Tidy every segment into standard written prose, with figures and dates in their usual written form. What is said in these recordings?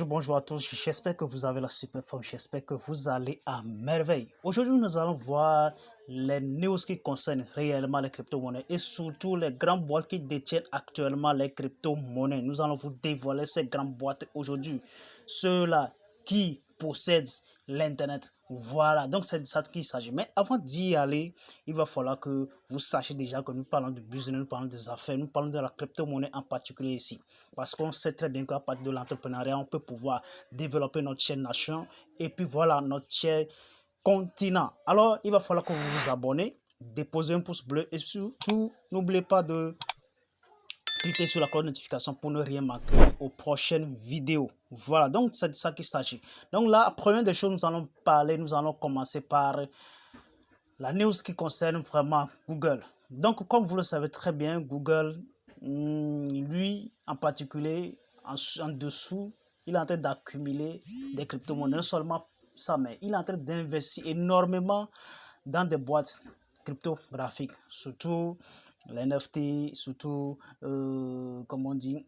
Bonjour à tous, j'espère que vous avez la super forme, j'espère que vous allez à merveille. Aujourd'hui, nous allons voir les news qui concernent réellement les crypto-monnaies et surtout les grandes boîtes qui détiennent actuellement les crypto-monnaies. Nous allons vous dévoiler ces grandes boîtes aujourd'hui, ceux-là qui possèdent l'Internet. Voilà, donc c'est de ça qu'il s'agit. Mais avant d'y aller, il va falloir que vous sachiez déjà que nous parlons de business, nous parlons des affaires, nous parlons de la crypto-monnaie en particulier ici. Parce qu'on sait très bien qu'à partir de l'entrepreneuriat, on peut pouvoir développer notre chaîne nation et puis voilà notre chaîne continent. Alors, il va falloir que vous vous abonnez, déposez un pouce bleu et surtout, n'oubliez pas de cliquez sur la cloche de notification pour ne rien manquer aux prochaines vidéos. Voilà, donc c'est de ça qu'il s'agit. Donc la première des choses, nous allons commencer par la news qui concerne vraiment Google. Donc comme vous le savez très bien, Google, lui en particulier, en dessous, il est en train d'accumuler des crypto-monnaies. Non seulement ça, mais il est en train d'investir énormément dans des boîtes cryptographiques, surtout les NFT, surtout, comme on dit,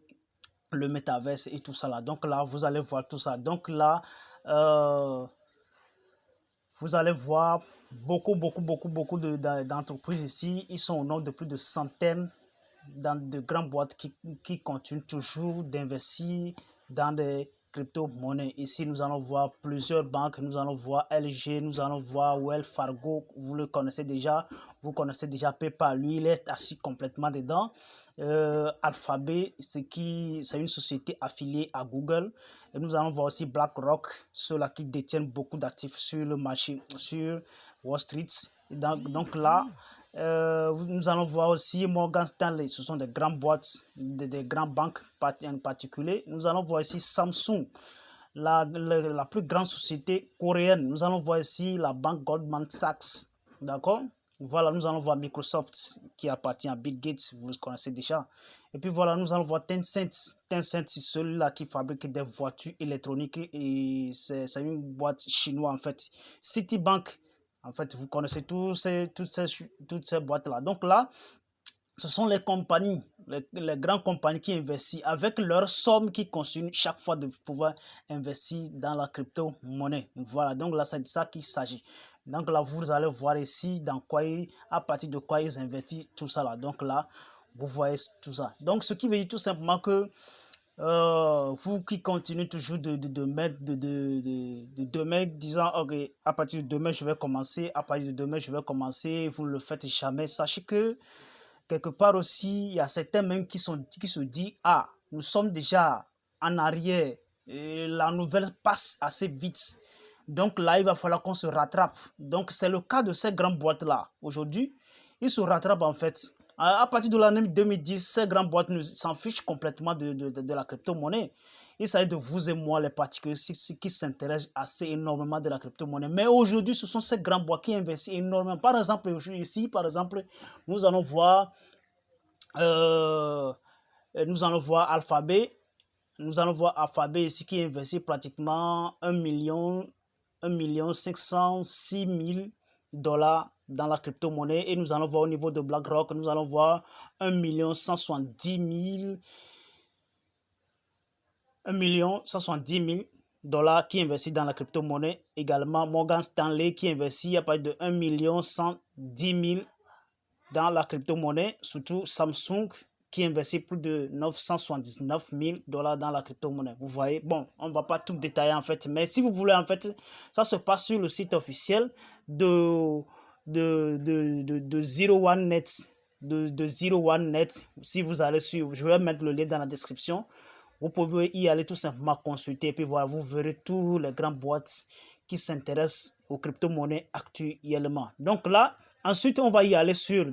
le métaverse et tout ça là. Donc là, vous allez voir tout ça. Donc là, vous allez voir beaucoup d'entreprises ici. Ils sont au nombre de plus de centaines dans de grandes boîtes qui continuent toujours d'investir dans des crypto-monnaies. Ici, nous allons voir plusieurs banques. Nous allons voir LG, nous allons voir Wells Fargo. Vous le connaissez déjà. Vous connaissez déjà PayPal. Lui, il est assis complètement dedans. Alphabet, c'est une société affiliée à Google. Et nous allons voir aussi BlackRock, ceux-là qui détiennent beaucoup d'actifs sur le marché, sur Wall Street. Donc là, nous allons voir aussi Morgan Stanley, ce sont des grandes boîtes, des grandes banques en particulier. Nous allons voir ici Samsung, la plus grande société coréenne. Nous allons voir ici la banque Goldman Sachs, d'accord? Voilà, nous allons voir Microsoft qui appartient à Bill Gates, vous le connaissez déjà. Et puis voilà, nous allons voir Tencent. Tencent, c'est celui-là qui fabrique des voitures électroniques et c'est une boîte chinoise en fait. Citibank, en fait, vous connaissez toutes ces boîtes-là. Donc là, ce sont les compagnies, les grandes compagnies qui investissent avec leur somme qui consument chaque fois de pouvoir investir dans la crypto-monnaie. Voilà, donc là, c'est de ça qu'il s'agit. Donc là, vous allez voir ici à partir de quoi ils investissent tout ça là. Donc là, vous voyez tout ça. Donc, ce qui veut dire tout simplement que vous qui continuez toujours de mettre demain disant ok, à partir de demain je vais commencer, à partir de demain je vais commencer, vous ne le faites jamais. Sachez que quelque part aussi il y a certains même qui se disent ah, nous sommes déjà en arrière et la nouvelle passe assez vite, donc là il va falloir qu'on se rattrape. Donc c'est le cas de ces grandes boîtes là. Aujourd'hui ils se rattrapent en fait. À partir de l'année 2010, ces grandes boîtes s'en fichent complètement de la crypto-monnaie. Il s'agit de vous et moi, les particuliers, qui s'intéressent assez énormément de la crypto-monnaie. Mais aujourd'hui, ce sont ces grandes boîtes qui investissent énormément. Par exemple, ici, nous allons voir, Alphabet. Nous allons voir Alphabet ici qui investit pratiquement 1 506 000 $ dans la crypto-monnaie. Et nous allons voir au niveau de BlackRock, nous allons voir 1 1 170 000 $ qui investit dans la crypto-monnaie. Également Morgan Stanley qui investit à partir de 1 110 000 $ dans la crypto-monnaie. Surtout Samsung qui investit plus de 979 000 $ dans la crypto-monnaie. Vous voyez, bon, on ne va pas tout détailler en fait, mais si vous voulez en fait, ça se passe sur le site officiel de Zero One Net, de Zero One Net. Si vous allez suivre, je vais mettre le lien dans la description. Vous pouvez y aller tout simplement consulter et puis voilà, vous verrez tous les grandes boîtes qui s'intéressent aux crypto-monnaies actuellement. Donc là, ensuite, on va y aller sur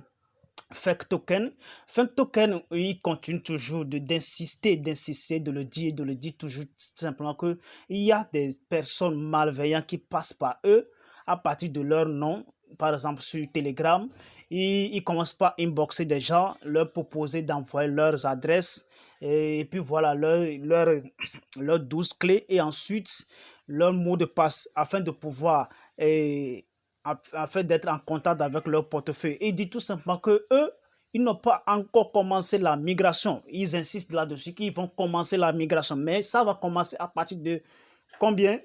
Fake Token. Fake Token, il continue toujours d'insister, de le dire toujours simplement que il y a des personnes malveillantes qui passent par eux à partir de leur nom. Par exemple sur Telegram, ils commencent par inboxer des gens, leur proposer d'envoyer leurs adresses et puis voilà leurs 12 clés et ensuite leur mot de passe afin de pouvoir, afin d'être en contact avec leur portefeuille. Et il dit tout simplement que eux, ils n'ont pas encore commencé la migration. Ils insistent là-dessus qu'ils vont commencer la migration, mais ça va commencer à partir de combien?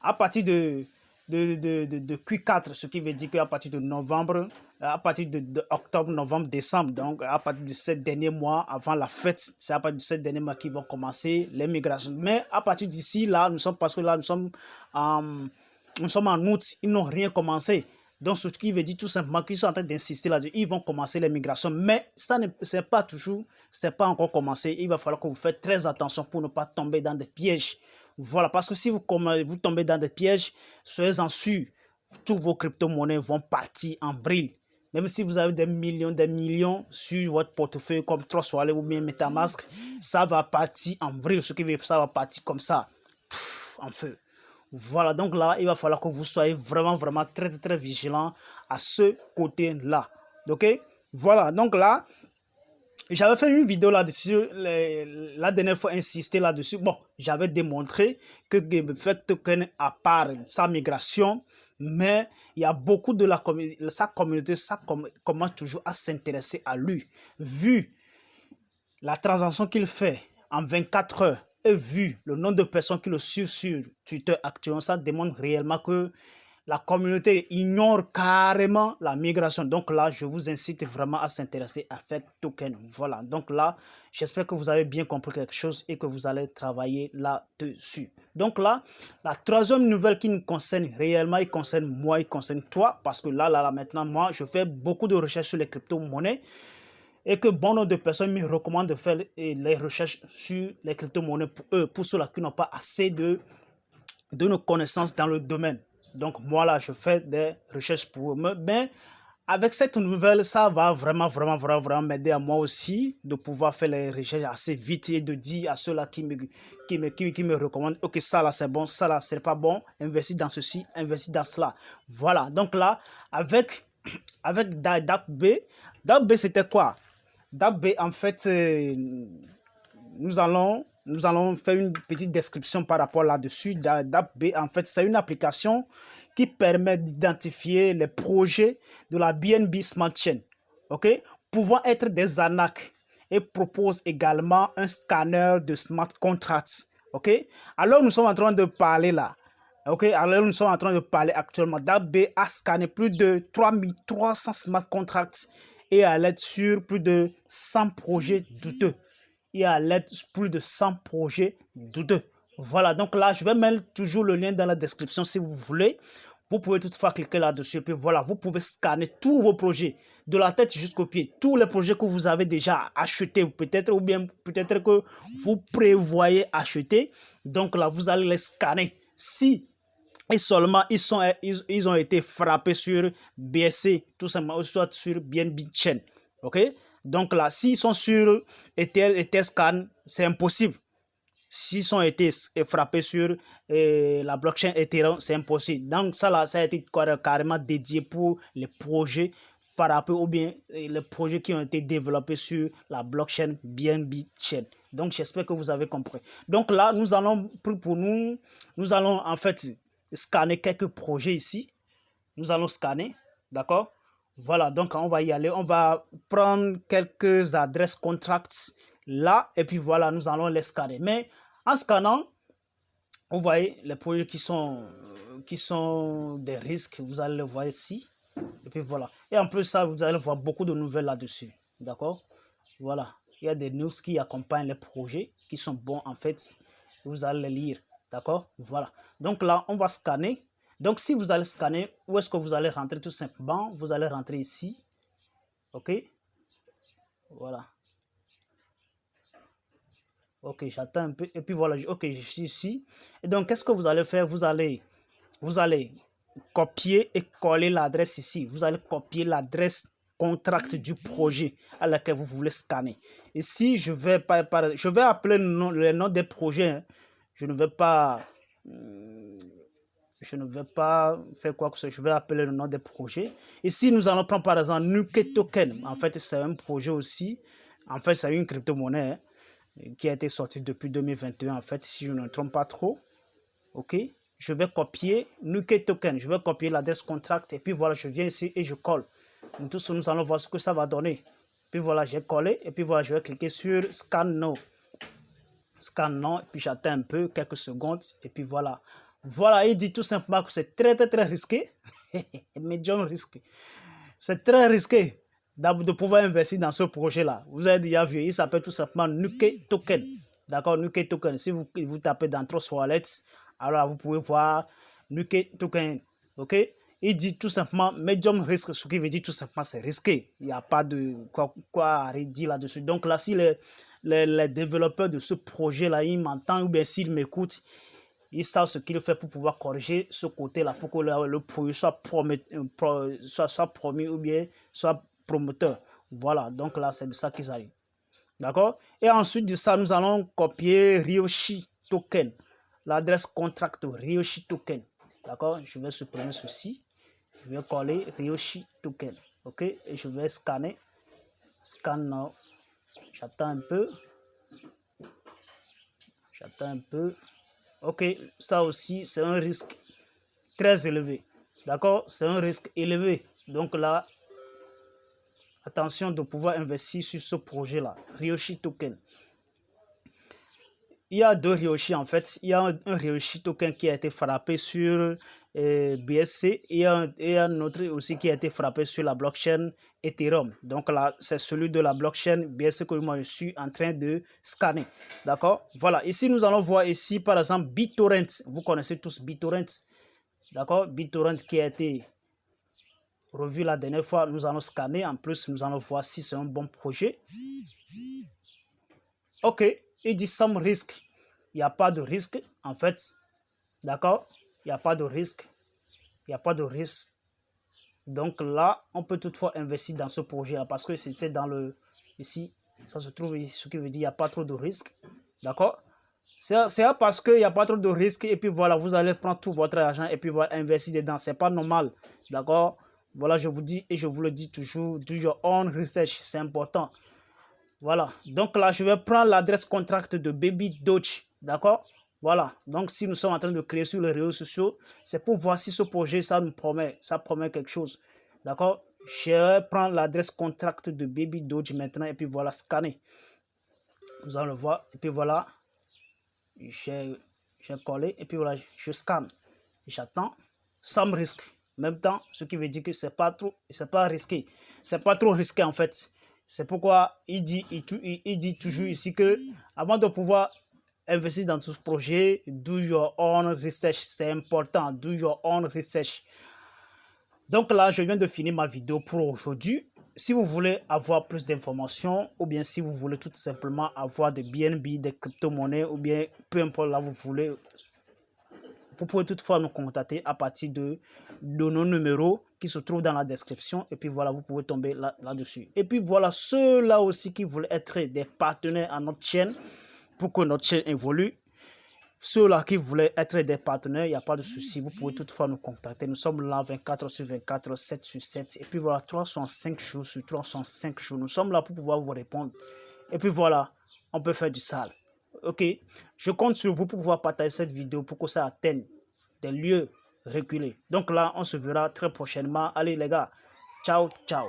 À partir de Q4, ce qui veut dire qu'à partir de novembre, à partir de octobre, novembre, décembre, donc à partir de ces derniers mois avant la fête, c'est à partir de ces derniers mois qu'ils vont commencer les migrations. Mais à partir d'ici, là, parce que là, nous sommes en août, ils n'ont rien commencé. Donc, ce qui veut dire tout simplement qu'ils sont en train d'insister là-dessus. Ils vont commencer les migrations, mais ça n'est pas toujours, c'est pas encore commencé. Il va falloir que vous faites très attention pour ne pas tomber dans des pièges. Voilà, parce que si vous tombez dans des pièges, soyez-en sûrs, tous vos crypto-monnaies vont partir en vrille. Même si vous avez des millions sur votre portefeuille comme Trust Wallet ou bien MetaMask, ça va partir en vrille, ce qui veut dire que ça va partir comme ça, en feu. Voilà, donc là, il va falloir que vous soyez vraiment très vigilant à ce côté-là. Ok? Voilà, donc là, j'avais fait une vidéo là-dessus, la dernière fois, insisté là-dessus. Bon, j'avais démontré que GameFAQs Token, à part sa migration, mais il y a beaucoup de sa communauté, ça commence toujours à s'intéresser à lui. Vu la transaction qu'il fait en 24 heures et vu le nombre de personnes qui le suivent sur Twitter actuellement, ça démontre réellement que la communauté ignore carrément la migration. Donc là, je vous incite vraiment à s'intéresser à FAQs Token. Voilà, donc là, j'espère que vous avez bien compris quelque chose et que vous allez travailler là-dessus. Donc là, la troisième nouvelle qui nous concerne réellement, il concerne moi, il concerne toi, parce que là, maintenant, moi, je fais beaucoup de recherches sur les crypto-monnaies et que bon nombre de personnes me recommandent de faire les recherches sur les crypto-monnaies pour ceux-là qui n'ont pas assez de nos connaissances dans le domaine. Donc, moi, là, je fais des recherches pour eux. Mais avec cette nouvelle, ça va vraiment m'aider à moi aussi de pouvoir faire les recherches assez vite et de dire à ceux-là qui me recommandent, ok, ça là, c'est bon, ça là, c'est pas bon, investis dans ceci, investis dans cela. Voilà. Donc là, avec DAppB, c'était quoi? DAppB, en fait, nous allons faire une petite description par rapport là-dessus. DAppB, en fait, c'est une application qui permet d'identifier les projets de la BNB Smart Chain, ok, pouvant être des arnaques, et propose également un scanner de smart contracts, ok. Alors, nous sommes en train de parler là, ok, alors nous sommes en train de parler actuellement. DAppB a scanné plus de 3300 smart contracts et à l'aide sur plus de 100 projets douteux. Et à l'aide plus de 100 projets douteux. Voilà, donc là, je vais mettre toujours le lien dans la description si vous voulez. Vous pouvez toutefois cliquer là-dessus. Et puis voilà, vous pouvez scanner tous vos projets, de la tête jusqu'au pied. Tous les projets que vous avez déjà achetés, peut-être, ou bien peut-être que vous prévoyez acheter. Donc là, vous allez les scanner. Si et seulement ils ont été frappés sur BSC, tout simplement, soit sur BNB Chain. Ok? Donc là, s'ils sont sur Etherscan, c'est impossible. S'ils ont été frappés sur la blockchain Ethereum, c'est impossible. Donc ça là, ça a été carrément dédié pour les projets frappés ou bien les projets qui ont été développés sur la blockchain BNB Chain. Donc j'espère que vous avez compris. Donc là, nous allons en fait scanner quelques projets ici. Nous allons scanner, d'accord? Voilà, donc on va y aller. On va prendre quelques adresses contracts là et puis voilà, nous allons les scanner. Mais en scannant, vous voyez les projets qui sont des risques, vous allez les voir ici. Et puis voilà. Et en plus ça, vous allez voir beaucoup de nouvelles là-dessus, d'accord? Voilà, il y a des news qui accompagnent les projets qui sont bons en fait. Vous allez les lire, d'accord? Voilà. Donc là, on va scanner. Donc, si vous allez scanner, où est-ce que vous allez rentrer? Tout simplement, vous allez rentrer ici. OK? Voilà. OK, j'attends un peu. Et puis voilà, OK, je suis ici. Et donc, qu'est-ce que vous allez faire? Vous allez copier et coller l'adresse ici. Vous allez copier l'adresse contract du projet à laquelle vous voulez scanner. Ici, je vais appeler le nom des projets. Hein. Je ne vais pas faire quoi que ce soit. Je vais appeler le nom des projets. Ici, nous allons prendre par exemple Nuke Token. En fait, c'est un projet aussi. En fait, c'est une crypto-monnaie qui a été sortie depuis 2021, en fait, si je ne me trompe pas trop. OK? Je vais copier Nuke Token. Je vais copier l'adresse contract. Et puis voilà, je viens ici et je colle. Donc, tout ça, nous allons voir ce que ça va donner. Puis voilà, j'ai collé. Et puis voilà, je vais cliquer sur Scan Now. Scan Now. Et puis j'attends un peu, quelques secondes. Et puis voilà. Voilà, il dit tout simplement que c'est très risqué. Medium risqué. C'est très risqué de pouvoir investir dans ce projet-là. Vous avez déjà vu, il s'appelle tout simplement Nuke Token. D'accord, Nuke Token. Si vous tapez dans Trust Wallet, alors vous pouvez voir Nuke Token. OK? Il dit tout simplement medium risk, ce qui veut dire tout simplement c'est risqué. Il n'y a pas de quoi à redire là-dessus. Donc là, si les développeurs de ce projet-là, ils m'entendent ou bien s'ils m'écoutent, ils savent ce qu'il fait pour pouvoir corriger ce côté-là, pour que le projet soit promis ou bien soit promoteur. Voilà, donc là, c'est de ça qu'ils arrivent. D'accord? Et ensuite de ça, nous allons copier Ryoshi Token. L'adresse contract Ryoshi Token. D'accord? Je vais supprimer ceci. Je vais coller Ryoshi Token. OK? Et je vais scanner. Scan now. J'attends un peu. J'attends un peu. OK, ça aussi, c'est un risque très élevé. D'accord? C'est un risque élevé. Donc là, attention de pouvoir investir sur ce projet-là. Ryoshi Token. Il y a deux Ryoshi en fait. Il y a un Ryoshi Token qui a été frappé sur BSC et un autre aussi qui a été frappé sur la blockchain Ethereum. Donc là, c'est celui de la blockchain BSC que moi je suis en train de scanner. D'accord? Voilà. Ici, nous allons voir ici, par exemple, BitTorrent. Vous connaissez tous BitTorrent. D'accord? BitTorrent qui a été revu la dernière fois. Nous allons scanner. En plus, nous allons voir si c'est un bon projet. OK. Il dit some risk. Il n'y a pas de risque, en fait. D'accord? Il n'y a pas de risque. Il n'y a pas de risque. Donc là, on peut toutefois investir dans ce projet-là parce que c'était dans le... Ici, ça se trouve ici, ce qui veut dire qu'il n'y a pas trop de risque. D'accord? C'est parce qu'il n'y a pas trop de risque et puis voilà, vous allez prendre tout votre argent et puis voilà, investir dedans. C'est pas normal. D'accord? Voilà, je vous dis et je vous le dis toujours, do your own research. C'est important. Voilà. Donc là, je vais prendre l'adresse contract de Baby Doge. D'accord? Voilà. Donc, si nous sommes en train de créer sur les réseaux sociaux, c'est pour voir si ce projet, ça promet quelque chose. D'accord? Je vais prendre l'adresse contract de Baby Doge maintenant et puis voilà, scanner. Vous allez le voir. Et puis voilà, j'ai collé et puis voilà, je scanne. J'attends. Sans risque. En même temps, ce qui veut dire que c'est pas risqué. C'est pas trop risqué en fait. C'est pourquoi il dit toujours ici que avant de pouvoir investir dans ce projet, do your own research. C'est important. Do your own research. Donc là, je viens de finir ma vidéo pour aujourd'hui. Si vous voulez avoir plus d'informations ou bien si vous voulez tout simplement avoir des BNB, des crypto-monnaies ou bien peu importe là vous voulez, vous pouvez toutefois nous contacter à partir de nos numéros qui se trouvent dans la description. Et puis voilà, vous pouvez tomber là-dessus. Et puis voilà, ceux-là aussi qui veulent être des partenaires à notre chaîne pour que notre chaîne évolue. Ceux-là qui voulaient être des partenaires, il n'y a pas de souci. Vous pouvez toutefois nous contacter. Nous sommes là 24 sur 24, 7 sur 7. Et puis voilà, 305 jours sur 305 jours. Nous sommes là pour pouvoir vous répondre. Et puis voilà, on peut faire du sale. OK, je compte sur vous pour pouvoir partager cette vidéo pour que ça atteigne des lieux reculés. Donc là, on se verra très prochainement. Allez les gars, ciao, ciao.